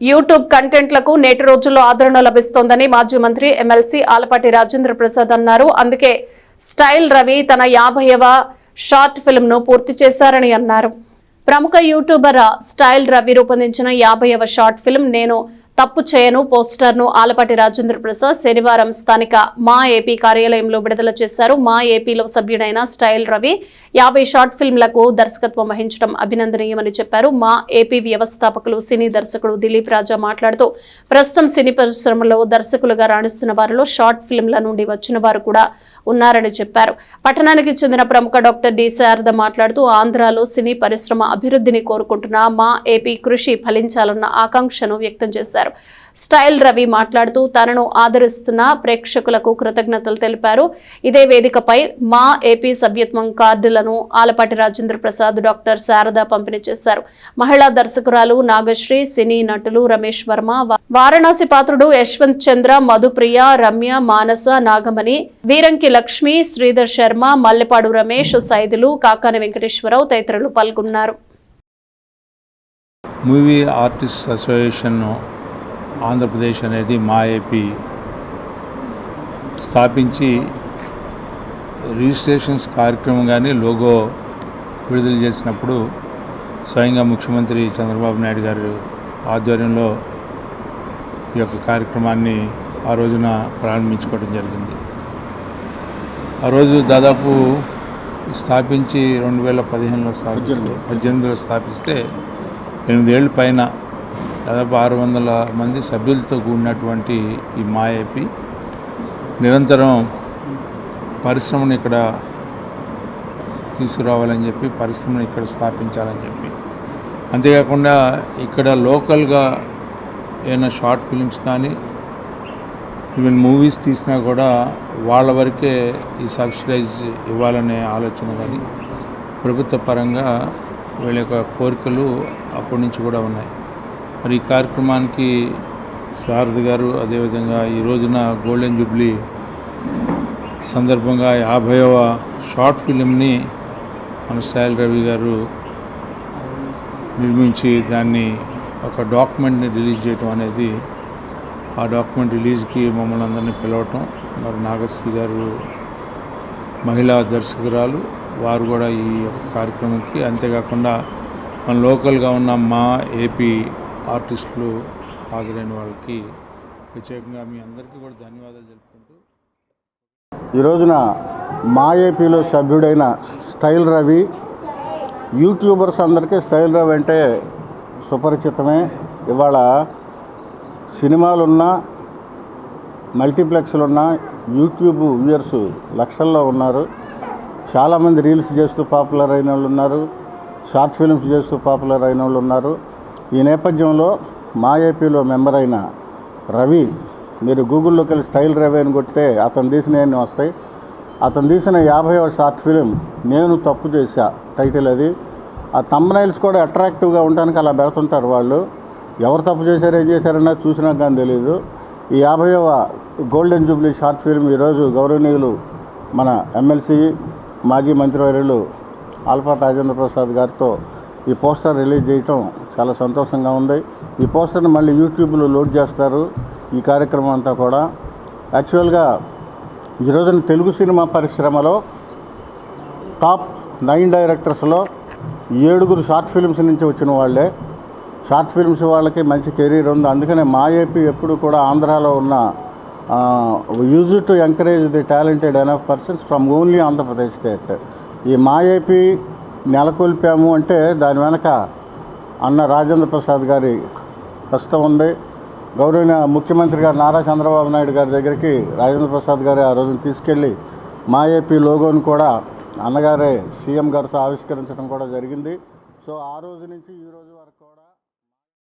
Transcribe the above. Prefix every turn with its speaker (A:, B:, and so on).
A: YouTube కంటెంట్లకు నేటి రోజుల్లో ఆదరణ లభిస్తోందని మాజీ మంత్రి ఎమ్మెల్సీ ఆలపాటి రాజేంద్ర ప్రసాద్ అన్నారు. అందుకే స్టైల్ రవి తన 50వ షార్ట్ ఫిల్మ్ ను పూర్తి చేశారని అన్నారు. ప్రముఖ యూట్యూబర్ స్టైల్ రవి రూపొందించిన 50వ షార్ట్ ఫిల్మ్ నేను తప్పు చేయను పోస్టర్ను ఆలపాటి రాజేంద్ర ప్రసాద్ శనివారం స్థానిక మా ఏపీ కార్యాలయంలో విడుదల చేశారు. మా ఏపీలో సభ్యుడైన స్టైల్ రవి 50 షార్ట్ ఫిల్మ్లకు దర్శకత్వం వహించడం అభినందనీయమని చెప్పారు. మా ఏపీ వ్యవస్థాపకులు సినీ దర్శకుడు దిలీప్ రాజా మాట్లాడుతూ ప్రస్తుతం సినీ పరిశ్రమలో దర్శకులుగా రాణిస్తున్న వారిలో షార్ట్ ఫిల్మ్ల నుండి వచ్చిన వారు కూడా ఉన్నారని చెప్పారు. పట్టణానికి చెందిన ప్రముఖ డాక్టర్ డి శారద మాట్లాడుతూ ఆంధ్రాలో సినీ పరిశ్రమ అభివృద్ధిని కోరుకుంటున్న మా ఏపీ కృషి ఫలించాలన్న ఆకాంక్షను వ్యక్తం చేశారు. స్టైల్ రవి మాట్లాడుతూ తనను ఆదరిస్తున్న ప్రేక్షకులకు కృతజ్ఞతలు తెలిపారు. ఇదే వేదికపై మా ఏపీ సభ్యత్వం కార్డులను ఆలపాటి రాజేంద్ర ప్రసాద్, డాక్టర్ శారద పంపిణీ చేశారు. మహిళా దర్శకురాలు నాగశ్రీ, సినీ నటులు రమేష్ వర్మ, వారణాసి పాత్రుడు యశ్వంత్ చంద్ర, మధుప్రియ, రమ్య, మానస, నాగమణి, వీరంకి లక్ష్మి, శ్రీధర్ శర్మ, మల్లెపాడు రమేష్, సైదులు, కాకాని వెంకటేశ్వరరావు తదితరులు పాల్గొన్నారు.
B: మూవీ ఆర్టిస్ట్ అసోసియేషన్ ఆంధ్రప్రదేశ్ అనేది మా ఏపీ స్థాపించి రిజిస్ట్రేషన్స్ కార్యక్రమం కానీ లోగో విడుదల చేసినప్పుడు స్వయంగా ముఖ్యమంత్రి చంద్రబాబు నాయుడు గారు ఆధ్వర్యంలో ఈ యొక్క కార్యక్రమాన్ని ఆ రోజున ప్రారంభించుకోవడం జరిగింది. ఆ రోజు దాదాపు స్థాపించి 2015లో 18లో స్థాపిస్తే 8 ఏళ్ళ పైన దాదాపు 600 మంది సభ్యులతో కూడినటువంటి ఈ మా ఏపీ నిరంతరం పరిశ్రమను ఇక్కడ తీసుకురావాలని చెప్పి, పరిశ్రమను ఇక్కడ స్థాపించాలని చెప్పి, అంతేకాకుండా ఇక్కడ లోకల్గా ఏమైనా షార్ట్ ఫిలిమ్స్ కానీ ఈవెన్ మూవీస్ తీసినా కూడా వాళ్ళ వరకే ఈ సబ్సిడైజ్ ఇవ్వాలనే ఆలోచన కానీ ప్రభుత్వ పరంగా వీళ్ళ యొక్క కోరికలు అప్పటి నుంచి కూడా ఉన్నాయి. మరి ఈ కార్యక్రమానికి శారద గారు, అదేవిధంగా ఈ రోజున గోల్డెన్ జూబ్లీ సందర్భంగా 50వ షార్ట్ ఫిలింని మన స్టైల్ రవి గారు నిర్మించి దాన్ని ఒక డాక్యుమెంట్ని రిలీజ్ చేయటం అనేది, ఆ డాక్యుమెంట్ రిలీజ్కి మమ్మల్ని అందరినీ పిలవటం, మరి నాగశ్రీ గారు మహిళా దర్శకురాలు వారు కూడా ఈ కార్యక్రమంకి, అంతేకాకుండా మన లోకల్గా ఉన్న మా ఏపీ ఆర్టిస్టులు హాజరైన వాళ్ళకి ప్రత్యేకంగా మీ అందరికీ కూడా ధన్యవాదాలు తెలుపుకుంటూ,
C: ఈ రోజున మా ఏపీలో సభ్యుడైన స్టైల్ రవి, యూట్యూబర్స్ అందరికీ స్టైల్ రవి అంటే సుపరిచితమే. ఇవాళ సినిమాలున్నా, మల్టీప్లెక్స్లున్నా యూట్యూబ్ వ్యూయర్స్ లక్షల్లో ఉన్నారు. చాలామంది రీల్స్ చేస్తూ పాపులర్ అయిన వాళ్ళు ఉన్నారు, షార్ట్ ఫిల్మ్స్ చేస్తూ పాపులర్ అయిన వాళ్ళు ఉన్నారు. ఈ నేపథ్యంలో మా ఏపీలో మెంబర్ అయిన రవి, మీరు గూగుల్లోకి వెళ్ళి స్టైల్ రవి అని కొడితే అతను తీసిన ఎన్ని వస్తాయి. అతను తీసిన 50వ షార్ట్ ఫిలిం నేను తప్పు చేశా టైటిల్ అది. ఆ థంబ్నైల్స్ కూడా అట్రాక్టివ్గా ఉండడానికి అలా పెడుతుంటారు వాళ్ళు. ఎవరు తప్పు చేశారు, ఏం చేశారన్నది చూసినా కానీ తెలియదు. ఈ 50వ గోల్డెన్ జూబ్లీ షార్ట్ ఫిల్మ్ ఈరోజు గౌరవనీయులు మన ఎమ్మెల్సీ మాజీ మంత్రివర్యులు ఆలపాటి రాజేంద్ర ప్రసాద్ గారితో ఈ పోస్టర్ రిలీజ్ చేయటం చాలా సంతోషంగా ఉంది. ఈ పోస్టర్ని మళ్ళీ యూట్యూబ్లో లోడ్ చేస్తారు. ఈ కార్యక్రమం అంతా కూడా యాక్చువల్గా ఈ రోజున తెలుగు సినిమా పరిశ్రమలో టాప్ 9 డైరెక్టర్స్లో 7 షార్ట్ ఫిల్మ్స్ నుంచి వచ్చిన వాళ్ళే. షార్ట్ ఫిల్మ్స్ వాళ్ళకి మంచి కెరీర్ ఉంది. అందుకనే మా ఏపీ ఎప్పుడు కూడా ఆంధ్రాలో ఉన్న use to encourage the talented enough persons from only Andhra Pradesh state. ఈ మా ఏపీ నెలకొల్పాము అంటే దాని వెనక అన్న రాజేంద్ర ప్రసాద్ గారి హస్తం ఉంది. గౌరవనీయ ముఖ్యమంత్రి గారు నారా చంద్రబాబు నాయుడు గారి దగ్గరికి రాజేంద్ర ప్రసాద్ గారు ఆ రోజున తీసుకెళ్ళి మా ఏపీ లోగోను కూడా అన్నగారే సీఎం గారితో ఆవిష్కరించడం కూడా జరిగింది. సో ఆ రోజు నుంచి ఈ రోజు వరకు